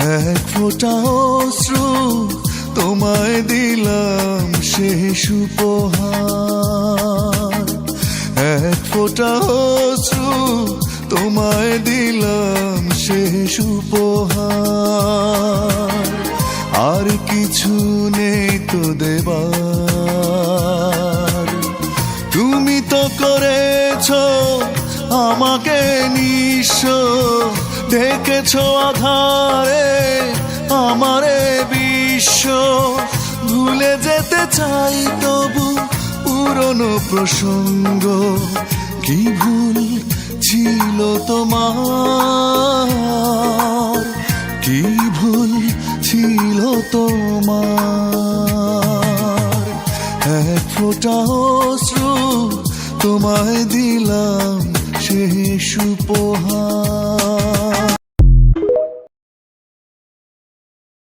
এক ফোঁটা অশ্রু তোমায় দিলাম শেষ উপহার। এক ফোঁটা অশ্রু তোমায় দিলাম শেষ উপহার। আর কিছু নেই তো দেবার, তুমি তো করেছো আমাকে নিঃস্ব, ঢেকেছো আধারে আমারে বিশ্ব। ভুলে যেতে চাই তবু পুরনো প্রসঙ্গ, কি ভুল ছিল তোমার, কি ভুল ছিল তোমার। এক ফোঁটা অশ্রু তোমায় দিলাম শেষ উপহার।